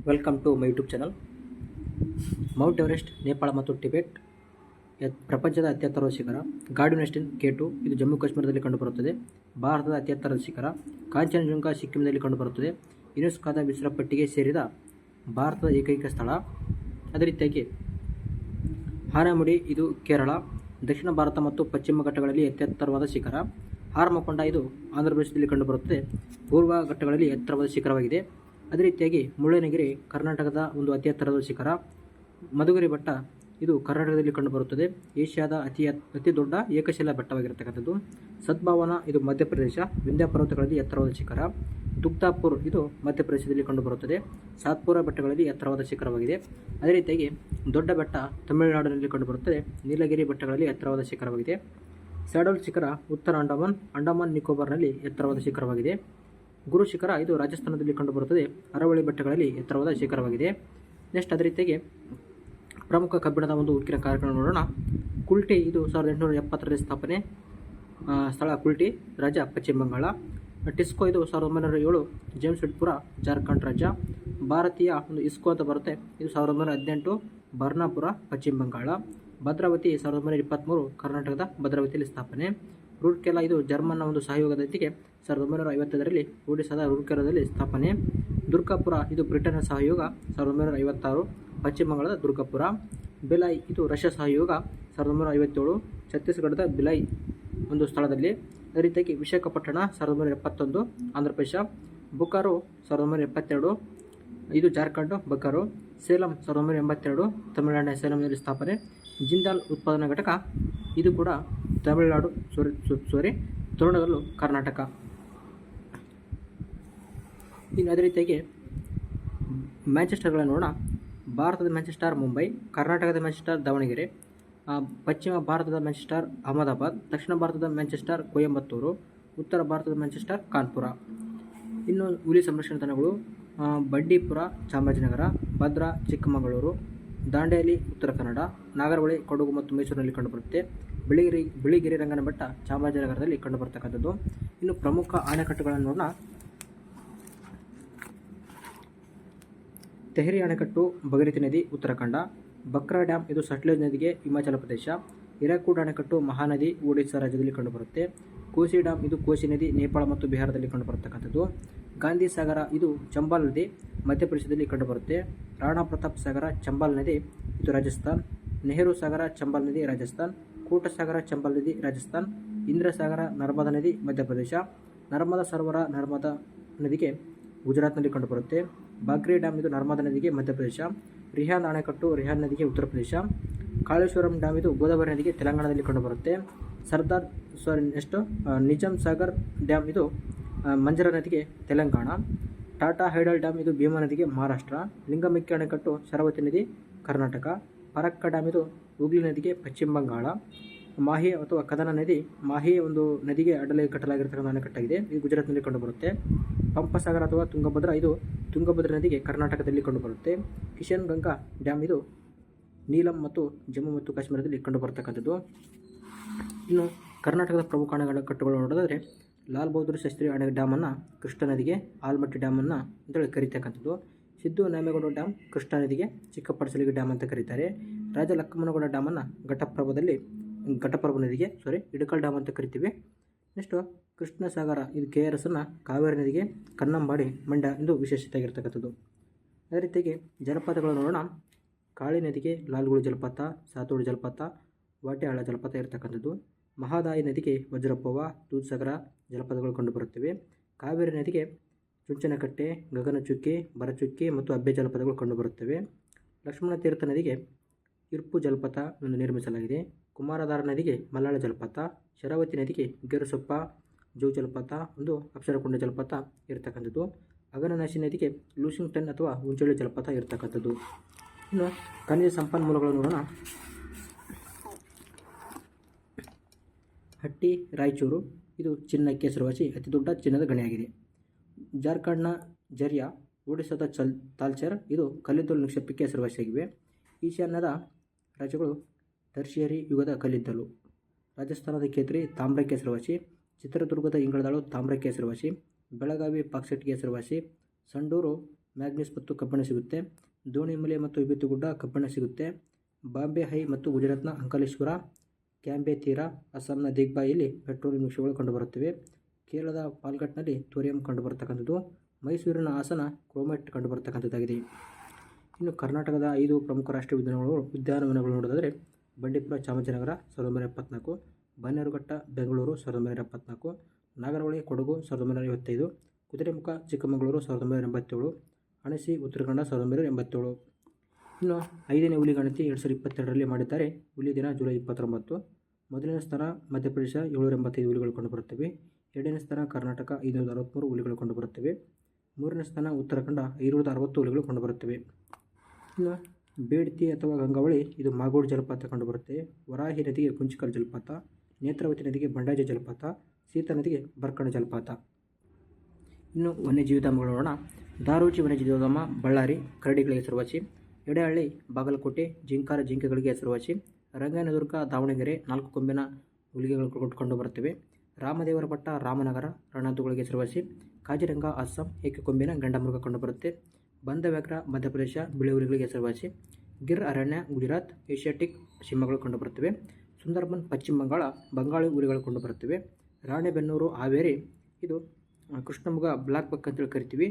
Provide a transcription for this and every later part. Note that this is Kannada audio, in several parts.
Welcome to my YouTube channel. Mount Everest Nepal ಮತ್ತು ಟಿಬೆಟ್ ಪ್ರಪಂಚದ ಅತಿ ಎತ್ತರದ ಶಿಖರ. ಗಾರ್ಡಿಯನ್ ವೆಸ್ಟಿನ್ K2 ಇದು ಜಮ್ಮು ಕಾಶ್ಮೀರದಲ್ಲಿ ಕಂಡುಬರುತ್ತದೆ. ಭಾರತದ ಅತಿ ಎತ್ತರದ ಶಿಖರ ಕಾಂಚನಜುಂಗ ಸಿಕ್ಕಿಂನಲ್ಲಿ ಕಂಡುಬರುತ್ತದೆ. ಯುನೆಸ್ಕೋದ ವಿಶ್ವ ಪಟ್ಟಿಗೆ ಸೇರಿದ ಭಾರತದ ಏಕೈಕ ಸ್ಥಳ. ಅದೇ ರೀತಿಯಾಗಿ ಆನೆಮುಡಿ ಇದು ಕೇರಳ. ದಕ್ಷಿಣ ಭಾರತ ಮತ್ತು ಪಶ್ಚಿಮ ಘಟ್ಟಗಳಲ್ಲಿ ಅತಿ ಎತ್ತರವಾದ ಶಿಖರ. ಹಾರಮಕೊಂಡ ಇದು ಆಂಧ್ರ ಪ್ರದೇಶದಲ್ಲಿ ಕಂಡುಬರುತ್ತದೆ. ಪೂರ್ವ ಘಟ್ಟಗಳಲ್ಲಿ ಎತ್ತರವಾದ ಶಿಖರವಾಗಿದೆ. ಅದೇ ರೀತಿಯಾಗಿ ಮುಳ್ಳಯ್ಯನಗಿರಿ ಕರ್ನಾಟಕದ ಒಂದು ಅತಿ ಎತ್ತರದ ಶಿಖರ. ಮಧುಗಿರಿ ಬೆಟ್ಟ ಇದು ಕರ್ನಾಟಕದಲ್ಲಿ ಕಂಡುಬರುತ್ತದೆ. ಏಷ್ಯಾದ ಅತಿ ದೊಡ್ಡ ಏಕಶಿಲಾ ಬೆಟ್ಟವಾಗಿರತಕ್ಕಂಥದ್ದು. ಸದ್ಭಾವನಾ ಇದು ಮಧ್ಯಪ್ರದೇಶ. ವಿಂಧ್ಯ ಪರ್ವತಗಳಲ್ಲಿ ಎತ್ತರವಾದ ಶಿಖರ. ತುಕ್ತಾಪುರ್ ಇದು ಮಧ್ಯಪ್ರದೇಶದಲ್ಲಿ ಕಂಡುಬರುತ್ತದೆ. ಸಾತ್ಪುರ ಬೆಟ್ಟಗಳಲ್ಲಿ ಎತ್ತರವಾದ ಶಿಖರವಾಗಿದೆ. ಅದೇ ರೀತಿಯಾಗಿ ದೊಡ್ಡ ಬೆಟ್ಟ ತಮಿಳುನಾಡಿನಲ್ಲಿ ಕಂಡುಬರುತ್ತದೆ. ನೀಲಗಿರಿ ಬೆಟ್ಟಗಳಲ್ಲಿ ಎತ್ತರವಾದ ಶಿಖರವಾಗಿದೆ. ಸ್ಯಾಡಲ್ ಶಿಖರ ಉತ್ತರ ಅಂಡಮಾನ್ ನಿಕೋಬಾರ್ನಲ್ಲಿ ಎತ್ತರವಾದ ಶಿಖರವಾಗಿದೆ. ಗುರು ಶಿಖರ ಇದು ರಾಜಸ್ಥಾನದಲ್ಲಿ ಕಂಡುಬರುತ್ತದೆ. ಅರವಳಿ ಬೆಟ್ಟಗಳಲ್ಲಿ ಎತ್ತರವಾದ ಶಿಖರವಾಗಿದೆ. ನೆಕ್ಸ್ಟ್ ಅದೇ ರೀತಿಯಾಗಿ ಪ್ರಮುಖ ಕಬ್ಬಿಣದ ಒಂದು ಉಕ್ಕಿನ ಕಾರ್ಯಕ್ರಮ ನೋಡೋಣ. ಕುಲ್ಟಿ ಇದು 1870ರಲ್ಲಿ ಸ್ಥಾಪನೆ. ಸ್ಥಳ ಕುಲ್ಟಿ, ರಾಜ್ಯ ಪಶ್ಚಿಮ ಬಂಗಾಳ. ಟಿಸ್ಕೋ ಇದು 1907, ಜೇಮ್ಶೆಡ್ಪುರ ಜಾರ್ಖಂಡ್ ರಾಜ್ಯ. ಭಾರತೀಯ ಒಂದು ಇಸ್ಕೋ ಅಂತ ಬರುತ್ತೆ, ಇದು 1918, ಬರ್ನಾಪುರ ಪಶ್ಚಿಮ ಬಂಗಾಳ. ಭದ್ರಾವತಿ 1923, ಕರ್ನಾಟಕದ ಭದ್ರಾವತಿಯಲ್ಲಿ ಸ್ಥಾಪನೆ. ರೂರ್ಕೆಲಾ ಇದು ಜರ್ಮನ್ನ ಒಂದು ಸಹಯೋಗದೊಂದಿಗೆ 1955ರಲ್ಲಿ ಒಡಿಶಾದ ರೂರ್ಕೆಲಾದಲ್ಲಿ ಸ್ಥಾಪನೆ. ದುರ್ಗಾಪುರ ಇದು ಬ್ರಿಟನ್ನ ಸಹಯೋಗ 1956, ಪಶ್ಚಿಮ ಬಂಗಾಳದ ದುರ್ಗಾಪುರ. ಬೆಲೈ ಇದು ರಷ್ಯಾ ಸಹಯೋಗ 1957, ಛತ್ತೀಸ್ಗಢದ ಬಿಲೈ ಒಂದು ಸ್ಥಳದಲ್ಲಿ. ಅದೇ ರೀತಿಯಾಗಿ ವಿಶಾಖಪಟ್ಟಣ 1971, ಆಂಧ್ರ ಪ್ರದೇಶ. ಬುಕಾರೋ 1972, ಇದು ಜಾರ್ಖಂಡ್ ಬಕಾರೋ. ಸೇಲಂ 1982, ತಮಿಳುನಾಡಿನ ಸೇಲಂನಲ್ಲಿ ಸ್ಥಾಪನೆ. ಜಿಂದಾಲ್ ಉತ್ಪಾದನಾ ಘಟಕ ಇದು ಕೂಡ ತಮಿಳುನಾಡು ತೋರಣಗಲ್ಲು ಕರ್ನಾಟಕ. ಇನ್ನು ಅದೇ ರೀತಿಯಾಗಿ ಮ್ಯಾಂಚೆಸ್ಟರ್ಗಳನ್ನು ನೋಡೋಣ. ಭಾರತದ ಮ್ಯಾಂಚೆಸ್ಟರ್ ಮುಂಬೈ, ಕರ್ನಾಟಕದ ಮ್ಯಾಂಚೆಸ್ಟರ್ ದಾವಣಗೆರೆ, ಪಶ್ಚಿಮ ಭಾರತದ ಮ್ಯಾಂಚೆಸ್ಟರ್ ಅಹಮದಾಬಾದ್, ದಕ್ಷಿಣ ಭಾರತದ ಮ್ಯಾಂಚೆಸ್ಟರ್ ಕೊಯಂಬತ್ತೂರು, ಉತ್ತರ ಭಾರತದ ಮ್ಯಾಂಚೆಸ್ಟರ್ ಕಾನ್ಪುರ. ಇನ್ನು ಹುಲಿ ಸಂರಕ್ಷಣಾ ತಾಣಗಳು ಬಂಡೀಪುರ ಚಾಮರಾಜನಗರ, ಭದ್ರಾ ಚಿಕ್ಕಮಗಳೂರು, ದಾಂಡೇಲಿ ಉತ್ತರ ಕನ್ನಡ, ನಾಗರಹೊಳೆ ಕೊಡಗು ಮತ್ತು ಮೈಸೂರಿನಲ್ಲಿ ಕಂಡುಬರುತ್ತೆ. ಬಿಳಿಗಿರಿ ರಂಗನ ಬೆಟ್ಟ ಚಾಮರಾಜನಗರದಲ್ಲಿ ಕಂಡುಬರ್ತಕ್ಕಂಥದ್ದು. ಇನ್ನು ಪ್ರಮುಖ ಅಣೆಕಟ್ಟುಗಳನ್ನು ನೋಡೋಣ. ತೆಹರಿ ಅಣೆಕಟ್ಟು ಭಗೀರಥಿ ನದಿ ಉತ್ತರಾಖಂಡ. ಬಕ್ರಾ ಡ್ಯಾಮ್ ಇದು ಸಟ್ಲೇಜ್ ನದಿಗೆ ಹಿಮಾಚಲ ಪ್ರದೇಶ. ಹಿರಾಕೂಡ್ ಅಣೆಕಟ್ಟು ಮಹಾನದಿ ಒಡಿಶಾ ರಾಜ್ಯದಲ್ಲಿ ಕಂಡುಬರುತ್ತೆ. ಕೋಸಿ ಡ್ಯಾಮ್ ಇದು ಕೋಸಿ ನದಿ ನೇಪಾಳ ಮತ್ತು ಬಿಹಾರದಲ್ಲಿ ಕಂಡುಬರತಕ್ಕಂಥದ್ದು. ಗಾಂಧಿ ಸಾಗರ ಇದು ಚಂಬಲ್ ನದಿ ಮಧ್ಯಪ್ರದೇಶದಲ್ಲಿ ಕಂಡುಬರುತ್ತೆ. ರಾಣಾ ಪ್ರತಾಪ್ ಸಾಗರ ಚಂಬಲ್ ನದಿ ಇದು ರಾಜಸ್ಥಾನ್. ನೆಹರು ಸಾಗರ ಚಂಬಲ್ ನದಿ ರಾಜಸ್ಥಾನ್. ಕೂಟ ಸಾಗರ ಚಂಬಲ್ ನದಿ ರಾಜಸ್ಥಾನ್. ಇಂದ್ರ ಸಾಗರ ನರ್ಮದಾ ನದಿ ಮಧ್ಯಪ್ರದೇಶ. ನರ್ಮದಾ ಸರೋವರ ನರ್ಮದಾ ನದಿಗೆ ಗುಜರಾತ್ನಲ್ಲಿ ಕಂಡುಬರುತ್ತೆ. ಬಾಗ್ರಿ ಡ್ಯಾಮ್ ಇದು ನರ್ಮದಾ ನದಿಗೆ ಮಧ್ಯಪ್ರದೇಶ. ರಿಹಾಂದ್ ಅಣೆಕಟ್ಟು ರಿಹಾಂದ್ ನದಿಗೆ ಉತ್ತರ ಪ್ರದೇಶ. ಕಾಳೇಶ್ವರಂ ಡ್ಯಾಮ್ ಇದು ಗೋದಾವರಿ ನದಿಗೆ ತೆಲಂಗಾಣದಲ್ಲಿ ಕಂಡುಬರುತ್ತೆ. ನಿಜಾಮ್ ಸಾಗರ್ ಡ್ಯಾಮ್ ಇದು ಮಂಜರಾ ನದಿಗೆ ತೆಲಂಗಾಣ. ಟಾಟಾ ಹೈಡಲ್ ಡ್ಯಾಮ್ ಇದು ಭೀಮಾ ನದಿಗೆ ಮಹಾರಾಷ್ಟ್ರ. ಲಿಂಗಮಿಕ್ಕಿ ಅಣೆಕಟ್ಟು ಶರಾವತಿ ನದಿ ಕರ್ನಾಟಕ. ಫರಕ್ಕ ಡ್ಯಾಮ್ ಇದು ಹೂಗ್ಲಿ ನದಿಗೆ ಪಶ್ಚಿಮ ಬಂಗಾಳ. ಮಾಹಿ ಅಥವಾ ಕದನ ನದಿ ಮಾಹಿ ಒಂದು ನದಿಗೆ ಅಡ್ಡಲಾಗಿ ಕಟ್ಟಲಾಗಿರ್ತಕ್ಕಂಥ ಅಣೆಕಟ್ಟಾಗಿದೆ, ಇದು ಗುಜರಾತ್ನಲ್ಲಿ ಕಂಡುಬರುತ್ತೆ. ಪಂಪಸಾಗರ ಅಥವಾ ತುಂಗಭದ್ರಾ ಇದು ತುಂಗಭದ್ರಾ ನದಿಗೆ ಕರ್ನಾಟಕದಲ್ಲಿ ಕಂಡುಬರುತ್ತೆ. ಕಿಶನ್ ಗಂಗಾ ಡ್ಯಾಮ್ ಇದು ನೀಲಂ ಮತ್ತು ಜಮ್ಮು ಮತ್ತು ಕಾಶ್ಮೀರದಲ್ಲಿ ಕಂಡುಬರ್ತಕ್ಕಂಥದ್ದು. ಇನ್ನು ಕರ್ನಾಟಕದ ಪ್ರಮುಖ ಅಣೆಕಟ್ಟುಗಳು ನೋಡೋದಾದರೆ ಲಾಲ್ ಬಹದ್ದೂರ್ ಶಾಸ್ತ್ರಿ ಡ್ಯಾಮನ್ನು ಕೃಷ್ಣಾ ನದಿಗೆ ಆಲ್ಮಟ್ಟಿ ಡ್ಯಾಮನ್ನು ಅಂತೇಳಿ ಕರೀತಕ್ಕಂಥದ್ದು. ಸಿದ್ದು ನ್ಯಾಮೇಗೌಡ ಡ್ಯಾಮ್ ಕೃಷ್ಣಾ ನದಿಗೆ ಚಿಕ್ಕಪಡಸಲಿಗೆ ಡ್ಯಾಮ್ ಅಂತ ಕರೀತಾರೆ. ರಾಜ ಲಕ್ಕಮ್ಮನಗೌಡ ಡ್ಯಾಮನ್ನು ಘಟಪ್ರಭಾ ನದಿಗೆ ಇಡಕಲ್ ಡ್ಯಾಮ್ ಅಂತ ಕರಿತೀವಿ. ನೆಕ್ಸ್ಟು ಕೃಷ್ಣ ಸಾಗರ ಇದು KRS ಕಾವೇರಿ ನದಿಗೆ ಕನ್ನಂಬಾಡಿ ಮಂಡ್ಯ ಎಂದು ವಿಶೇಷತೆ ಆಗಿರ್ತಕ್ಕಂಥದ್ದು. ಅದೇ ರೀತಿಯಾಗಿ ಜಲಪಾತಗಳು ನೋಡೋಣ. ಕಾಳಿ ನದಿಗೆ ಲಾಲ್ಗುಡಿ ಜಲಪಾತ, ಸಾತೋಡಿ ಜಲಪಾತ, ವಾಟೆಹಾಳ ಜಲಪಾತ ಇರತಕ್ಕಂಥದ್ದು. ಮಹಾದಾಯಿ ನದಿಗೆ ವಜ್ರಪ್ಪವ್ವ, ದೂಧಸಾಗರ ಜಲಪಾತಗಳು ಕಂಡುಬರುತ್ತವೆ. ಕಾವೇರಿ ನದಿಗೆ ಚುಂಚನಕಟ್ಟೆ, ಗಗನಚುಕ್ಕಿ, ಭರಚುಕ್ಕಿ ಮತ್ತು ಅಬ್ಬೆ ಜಲಪಾತಗಳು ಕಂಡುಬರುತ್ತವೆ. ಲಕ್ಷ್ಮಣ ತೀರ್ಥ ನದಿಗೆ ಇರ್ಪು ಜಲಪಾತ ಒಂದು ನಿರ್ಮಿಸಲಾಗಿದೆ. ಕುಮಾರಧಾರ ನದಿಗೆ ಮಲ್ಲಾಳ ಜಲಪಾತ. ಶರಾವತಿ ನದಿಗೆ ಗೇರುಸೊಪ್ಪ ಜೋಗ್ ಜಲಪಾತ ಒಂದು ಅಪ್ಸರಕುಂಡ ಜಲಪಾತ ಇರತಕ್ಕಂಥದ್ದು. ಅಗನನಾಶಿ ನದಿಗೆ ಲೂಷಿಂಗ್ಟನ್ ಅಥವಾ ಉಂಚಳ್ಳಿ ಜಲಪಾತ ಇರತಕ್ಕಂಥದ್ದು. ಇನ್ನು ಖನಿಜ ಸಂಪನ್ಮೂಲಗಳು ನೋಡೋಣ. ಹಟ್ಟಿ ರಾಯಚೂರು ಇದು ಚಿನ್ನಕ್ಕೆ ಹೆಸರುವಾಸಿ ಅತಿ ದೊಡ್ಡ ಚಿನ್ನದ ಗಣಿಯಾಗಿದೆ. ಜಾರ್ಖಂಡ್ನ ಜರಿಯಾ, ಒಡಿಶಾದ ತಾಲ್ಚರ್ ಇದು ಕಲ್ಲಿದ್ದಲು ನಿಕ್ಷೇಪಕ್ಕೆ ಹೆಸರುವಾಸಿಯಾಗಿವೆ. ಈಶಾನ್ಯದ ರಾಜ್ಯಗಳು ಟರ್ಷಿಯರಿ ಯುಗದ ಕಲ್ಲಿದ್ದಲು. ರಾಜಸ್ಥಾನದ ಖೇತ್ರಿ ತಾಮ್ರಕ್ಕೆ ಹೆಸರುವಾಸಿ. ಚಿತ್ರದುರ್ಗದ ಇಂಗಳದಾಳು ತಾಮ್ರಕ್ಕೆ ಹೆಸರುವಾಸಿ. ಬೆಳಗಾವಿ ಬಾಕ್ಸೈಟ್ಗೆ ಹೆಸರುವಾಸಿ. ಸಂಡೂರು ಮ್ಯಾಗ್ನೀಸ್ ಮತ್ತು ಕಬ್ಬಿಣ ಸಿಗುತ್ತೆ. ದೋಣಿಮಲೆ ಮತ್ತು ವಿಭೂತಿಗುಡ್ಡ ಕಬ್ಬಿಣ ಸಿಗುತ್ತೆ. ಬಾಂಬೆ ಹೈ ಮತ್ತು ಗುಜರಾತ್ನ ಅಂಕಲೇಶ್ವರ, ಕ್ಯಾಂಬೆ ತೀರ, ಅಸ್ಸಾಂನ ದಿಗ್ಬಾಯಿಯಲ್ಲಿ ಪೆಟ್ರೋಲಿಯಂ ಮಿಶ್ರಗಳು ಕಂಡುಬರುತ್ತವೆ. ಕೇರಳದ ಪಾಲ್ಘಟ್ನಲ್ಲಿ ಥೋರಿಯಂ ಕಂಡುಬರತಕ್ಕಂಥದ್ದು. ಮೈಸೂರಿನ ಹಾಸನ ಕ್ರೋಮೈಟ್ ಕಂಡುಬರತಕ್ಕಂಥದ್ದಾಗಿದೆ. ಇನ್ನು ಕರ್ನಾಟಕದ 5 ಪ್ರಮುಖ ರಾಷ್ಟ್ರೀಯ ಉದ್ಯಾನವನಗಳು ನೋಡೋದಾದರೆ ಬಂಡೀಪುರ ಚಾಮರಾಜನಗರ 1974, ಬನ್ನೇರುಘಟ್ಟ ಬೆಂಗಳೂರು 1974, ನಾಗರಹೊಳೆ ಕೊಡಗು 1955, ಕುದುರೆಮುಖ ಚಿಕ್ಕಮಗಳೂರು 1987, ಅಣಸಿ ಉತ್ತರ ಕನ್ನಡ 1987. ಇನ್ನು 5ನೇ ಹುಲಿ ಗಣತಿ 2022ರಲ್ಲಿ ಮಾಡಿದ್ದಾರೆ. ಹುಲಿ ದಿನ ಜುಲೈ 29. ಮೊದಲನೇ ಸ್ಥಾನ ಮಧ್ಯಪ್ರದೇಶ 785 ಹುಲಿಗಳು ಕಂಡುಬರುತ್ತವೆ. 2ನೇ ಸ್ಥಾನ ಕರ್ನಾಟಕ 563 ಹುಲಿಗಳು ಕಂಡುಬರುತ್ತವೆ. 3ನೇ ಸ್ಥಾನ ಉತ್ತರಾಖಂಡ 560 ಹುಲಿಗಳು ಕಂಡುಬರುತ್ತವೆ. ಇನ್ನು ಬೇಡ್ತಿ ಅಥವಾ ಗಂಗಾವಳಿ ಇದು ಮಾಗೋಡು ಜಲಪಾತ ಕಂಡುಬರುತ್ತೆ. ವರಾಹಿ ನದಿಗೆ ಕುಂಚಿಕಲ್ ಜಲಪಾತ, ನೇತ್ರಾವತಿ ನದಿಗೆ ಬಂಡಾಜೆ ಜಲಪಾತ, ಸೀತಾ ನದಿಗೆ ಬರ್ಕಣ ಜಲಪಾತ. ಇನ್ನು ವನ್ಯಜೀವಿಧಾಮಗಳು ನೋಡೋಣ. ದಾರೋಚಿ ವನ್ಯಜೀವಿಧಾಮ ಬಳ್ಳಾರಿ ಕರಡಿಗಳಿಗೆ ಹೆಸರುವಾಸಿ. ಎಡೆಹಳ್ಳಿ ಬಾಗಲಕೋಟೆ ಜಿಂಕೆಗಳಿಗೆ ಹೆಸರುವಾಸಿ. ರಂಗನದುರ್ಗ ದಾವಣಗೆರೆ 4 ಕೊಂಬಿನ ಹುಲಿಗೆಗಳು ಕಂಡುಬರುತ್ತವೆ. ರಾಮದೇವರ ಬೆಟ್ಟ ರಾಮನಗರ ರಣಹದ್ದುಗಳಿಗೆ ಹೆಸರುವಾಸಿ. ಕಾಜಿರಂಗ ಅಸ್ಸಾಂ ಏಕಕೊಂಬಿನ ಗಂಡಮೃಗ ಕಂಡುಬರುತ್ತೆ. ಬಂಧವ್ಯಾಘ್ರ ಮಧ್ಯಪ್ರದೇಶ ಬಿಳಿ ಹುಲಿಗಳಿಗೆ ಹೆಸರುವಾಸಿ. ಗಿರ್ ಅರಣ್ಯ ಗುಜರಾತ್ ಏಷ್ಯಾಟಿಕ್ ಸಿಂಹಗಳು ಕಂಡುಬರುತ್ತವೆ. ಸುಂದರ್ಬನ್ ಪಶ್ಚಿಮ ಬಂಗಾಳ ಬಂಗಾಳಿ ಹುಲಿಗಳು ಕಂಡುಬರುತ್ತವೆ. ರಾಣೆಬೆನ್ನೂರು ಹಾವೇರಿ ಇದು ಕೃಷ್ಣಮೃಗ ಬ್ಲ್ಯಾಕ್ ಬಕ್ ಅಂತೇಳಿ ಕರಿತೀವಿ.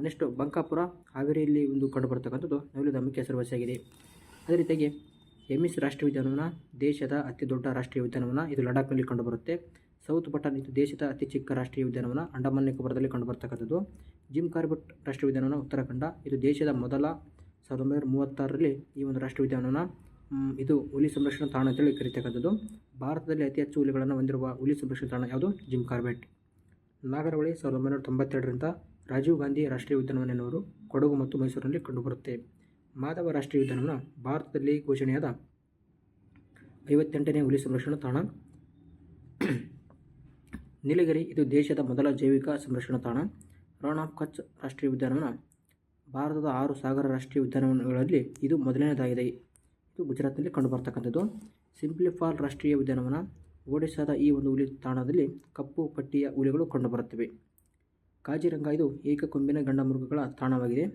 ನೆಕ್ಸ್ಟ್ ಬಂಕಾಪುರ ಹಾವೇರಿಯಲ್ಲಿ ಒಂದು ಕಂಡುಬರತಕ್ಕಂಥದ್ದು ನವಿಲುಧಾಮಕ್ಕೆ ಹೆಸರುವಾಸಿಯಾಗಿದೆ. ಅದೇ ರೀತಿಯಾಗಿ ಎಮಿಸ್ ರಾಷ್ಟ್ರೀಯ ಉದ್ಯಾನವನ ದೇಶದ ಅತಿ ದೊಡ್ಡ ರಾಷ್ಟ್ರೀಯ ಉದ್ಯಾನವನ, ಇದು ಲಡಾಖ್ನಲ್ಲಿ ಕಂಡುಬರುತ್ತೆ. ಸೌತ್ ಬಟನ್ ಇದು ದೇಶದ ಅತಿ ಚಿಕ್ಕ ರಾಷ್ಟ್ರೀಯ ಉದ್ಯಾನವನ, ಅಂಡಮಾನ್ ನಿಕೋಬಾರದಲ್ಲಿ ಕಂಡುಬರ್ತಕ್ಕಂಥದ್ದು. ಜಿಮ್ ಕಾರ್ಬೆಟ್ ರಾಷ್ಟ್ರೀಯ ಉದ್ಯಾನವನ ಉತ್ತರಾಖಂಡ, ಇದು ದೇಶದ ಮೊದಲ 1936ರಲ್ಲಿ ಈ ಒಂದು ರಾಷ್ಟ್ರೀಯ ಉದ್ಯಾನವನ ಇದು ಹುಲಿ ಸಂರಕ್ಷಣಾ ತಾಣ ಅಂತೇಳಿ ಕರೀತಕ್ಕಂಥದ್ದು. ಭಾರತದಲ್ಲಿ ಅತಿ ಹೆಚ್ಚು ಹುಲಿಗಳನ್ನು ಹೊಂದಿರುವ ಹುಲಿ ಸಂರಕ್ಷಣಾ ತಾಣ ಯಾವುದು? Jim Corbett. ನಾಗರಹೊಳೆ 1992ರಿಂದ ರಾಜೀವ್ ಗಾಂಧಿ ರಾಷ್ಟ್ರೀಯ ಉದ್ಯಾನವನ ಎನ್ನುವರು ಕೊಡಗು ಮತ್ತು ಮೈಸೂರಿನಲ್ಲಿ ಕಂಡುಬರುತ್ತೆ. ಮಾಧವ ರಾಷ್ಟ್ರೀಯ ಉದ್ಯಾನವನ ಭಾರತದಲ್ಲಿ ಘೋಷಣೆಯಾದ 58ನೇ ಹುಲಿ ಸಂರಕ್ಷಣಾ ತಾಣ. ನೀಲಗಿರಿ ಇದು ದೇಶದ ಮೊದಲ ಜೈವಿಕ ಸಂರಕ್ಷಣಾ ತಾಣ. ರಾಣ್ ಆಫ್ ಕಚ್ ರಾಷ್ಟ್ರೀಯ ಉದ್ಯಾನವನ ಭಾರತದ 6 ಸಾಗರ ರಾಷ್ಟ್ರೀಯ ಉದ್ಯಾನವನಗಳಲ್ಲಿ ಇದು ಮೊದಲನೇದಾಗಿದೆ. ಇದು ಗುಜರಾತ್ನಲ್ಲಿ ಕಂಡುಬರ್ತಕ್ಕಂಥದ್ದು. ಸಿಂಪ್ಲಿ ಫಾಲ್ ರಾಷ್ಟ್ರೀಯ ಉದ್ಯಾನವನ ಒಡಿಶಾದ ಈ ಒಂದು ಹುಲಿ ತಾಣದಲ್ಲಿ ಕಪ್ಪು ಪಟ್ಟಿಯ ಹುಲಿಗಳು ಕಂಡುಬರುತ್ತವೆ. ಕಾಜಿರಂಗ ಇದು ಏಕಕೊಂಬಿನ ಗಂಡಮೃಗಗಳ ತಾಣವಾಗಿದೆ.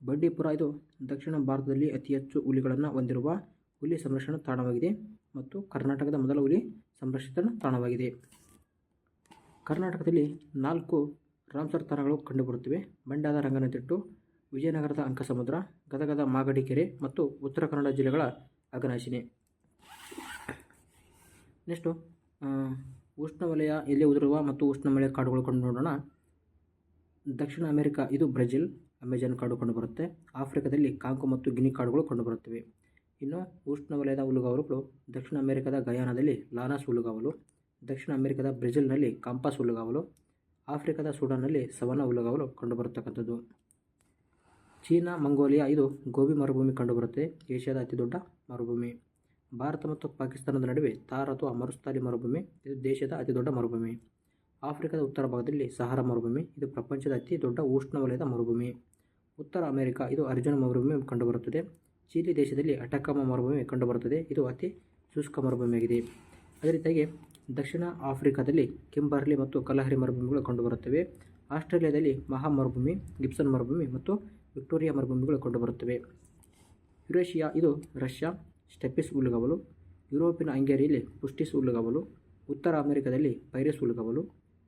ಬಂಡೀಪುರ ಇದು ದಕ್ಷಿಣ ಭಾರತದಲ್ಲಿ ಅತಿ ಹೆಚ್ಚು ಹುಲಿಗಳನ್ನು ಹೊಂದಿರುವ ಹುಲಿ ಸಂರಕ್ಷಣಾ ತಾಣವಾಗಿದೆ ಮತ್ತು ಕರ್ನಾಟಕದ ಮೊದಲ ಹುಲಿ ಸಂರಕ್ಷಿತ ತಾಣವಾಗಿದೆ. ಕರ್ನಾಟಕದಲ್ಲಿ 4 ರಾಮ್ಸರ್ ತಾಣಗಳು ಕಂಡುಬರುತ್ತವೆ. ಮಂಡ್ಯದ ರಂಗನತಿಟ್ಟು, ವಿಜಯನಗರದ ಅಂಕಸಮುದ್ರ, ಗದಗದ ಮಾಗಡಿ ಕೆರೆ ಮತ್ತು ಉತ್ತರ ಕನ್ನಡ ಜಿಲ್ಲೆಗಳ ಅಘನಾಶಿನಿ. ನೆಕ್ಸ್ಟು ಉಷ್ಣವಲಯ ಎಲೆ ಉದುರುವ ಮತ್ತು ಉಷ್ಣವಲಯ ಕಾಡುಗಳು ಕಂಡು ನೋಡೋಣ. ದಕ್ಷಿಣ ಅಮೆರಿಕ ಇದು ಬ್ರೆಜಿಲ್ ಅಮೆಜಾನ್ ಕಾಡು ಕಂಡುಬರುತ್ತೆ. ಆಫ್ರಿಕಾದಲ್ಲಿ ಕಾಂಗೋ ಮತ್ತು ಗಿನಿ ಕಾಡುಗಳು ಕಂಡುಬರುತ್ತವೆ. ಇನ್ನು ಉಷ್ಣವಲಯದ ಹುಲ್ಲುಗಾವಲುಗಳು ದಕ್ಷಿಣ ಅಮೆರಿಕದ ಗಯಾನಾದಲ್ಲಿ ಲಾನಾಸ್ ಹುಲ್ಲುಗಾವಲು, ದಕ್ಷಿಣ ಅಮೆರಿಕದ ಬ್ರೆಜಿಲ್ನಲ್ಲಿ ಕಾಂಪಾಸ್ ಹುಲ್ಲುಗಾವಲು, ಆಫ್ರಿಕಾದ ಸೂಡಾನ್ನಲ್ಲಿ ಸವನಾ ಹುಲ್ಲುಗಾವಲು ಕಂಡುಬರತಕ್ಕಂಥದ್ದು. ಚೀನಾ ಮಂಗೋಲಿಯಾ ಇದು ಗೋಬಿ ಮರುಭೂಮಿ ಕಂಡುಬರುತ್ತೆ. ಏಷ್ಯಾದ ಅತಿ ದೊಡ್ಡ ಮರುಭೂಮಿ. ಭಾರತ ಮತ್ತು ಪಾಕಿಸ್ತಾನದ ನಡುವೆ ಥಾರ್ ಅಥವಾ ಮರುಸ್ಥಾಲಿ ಮರುಭೂಮಿ, ಇದು ದೇಶದ ಅತಿ ದೊಡ್ಡ ಮರುಭೂಮಿ. ಆಫ್ರಿಕಾದ ಉತ್ತರ ಭಾಗದಲ್ಲಿ ಸಹಾರಾ ಮರುಭೂಮಿ, ಇದು ಪ್ರಪಂಚದ ಅತಿ ದೊಡ್ಡ ಉಷ್ಣವಲಯದ ಮರುಭೂಮಿ. ಉತ್ತರ ಅಮೆರಿಕ ಇದು ಅರ್ಜುನ ಮರುಭೂಮಿ ಕಂಡುಬರುತ್ತದೆ. ಚಿಲಿ ದೇಶದಲ್ಲಿ ಅಟಕಾಮ ಮರುಭೂಮಿ ಕಂಡುಬರುತ್ತದೆ, ಇದು ಅತಿ ಶುಷ್ಕ ಮರುಭೂಮಿಯಾಗಿದೆ. ಅದೇ ರೀತಿಯಾಗಿ ದಕ್ಷಿಣ ಆಫ್ರಿಕಾದಲ್ಲಿ ಕಿಂಬರ್ಲಿ ಮತ್ತು ಕಲಹರಿ ಮರುಭೂಮಿಗಳು ಕಂಡುಬರುತ್ತವೆ. ಆಸ್ಟ್ರೇಲಿಯಾದಲ್ಲಿ ಮಹಾ ಮರುಭೂಮಿ, ಗಿಬ್ಸನ್ ಮರುಭೂಮಿ ಮತ್ತು ವಿಕ್ಟೋರಿಯಾ ಮರುಭೂಮಿಗಳು ಕಂಡುಬರುತ್ತವೆ. ಯುರೇಷಿಯಾ ಇದು ರಷ್ಯಾ ಸ್ಟೆಪ್ಪಿಸ್ ಹುಲ್ಲುಗಾವಲು, ಯುರೋಪಿನ ಹಂಗೇರಿಯಲ್ಲಿ ಪುಸ್ಟಿಸ್ ಹುಲ್ಲುಗಾವಲು, ಉತ್ತರ ಅಮೆರಿಕದಲ್ಲಿ ಪೈರೆಸ್ ಹುಲ್ಲುಗಾವಲು,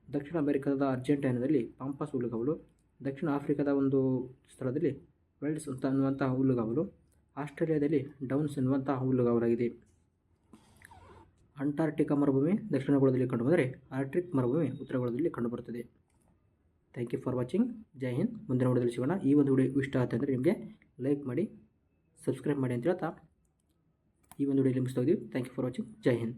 ದಕ್ಷಿಣ ಅಮೆರಿಕದ ಅರ್ಜೆಂಟೈನಾದಲ್ಲಿ ಪಾಂಪಾಸ್ ಹುಲ್ಲುಗಾವಲು, ದಕ್ಷಿಣ ಆಫ್ರಿಕಾದ ಒಂದು ಸ್ಥಳದಲ್ಲಿ ವೆಲ್ಡ್ಸ್ ಅನ್ನುವಂತಹ ಹುಲ್ಲುಗಾವಲು, ಆಸ್ಟ್ರೇಲಿಯಾದಲ್ಲಿ ಡೌನ್ಸ್ ಎನ್ನುವಂತಹ ಹುಲ್ಲುಗಾವಲಾಗಿದೆ. ಅಂಟಾರ್ಟಿಕಾ ಮರುಭೂಮಿ ದಕ್ಷಿಣ ಗೋಳದಲ್ಲಿ ಕಂಡುಬಂದರೆ ಆರ್ಕ್ಟಿಕ್ ಮರುಭೂಮಿ ಉತ್ತರ ಗೋಳದಲ್ಲಿ ಕಂಡುಬರುತ್ತದೆ. Thank you for watching. ಜೈ ಹಿಂದ್. ಮುಂದಿನ ವಿಡಿಯೋದಲ್ಲಿ ಸಿಗೋಣ. ಈ ಒಂದು ವಿಡಿಯೋ ಇಷ್ಟ ಆಗುತ್ತೆ ಅಂದರೆ ನಿಮಗೆ ಲೈಕ್ ಮಾಡಿ, ಸಬ್ಸ್ಕ್ರೈಬ್ ಮಾಡಿ ಅಂತ ಹೇಳ್ತಾ ಈ ಒಂದು ವಿಡಿಯೋ ಮುಗಿಸ್ತಾ ಇದ್ದೀವಿ. Thank you for watching. ಜೈ ಹಿಂದ್.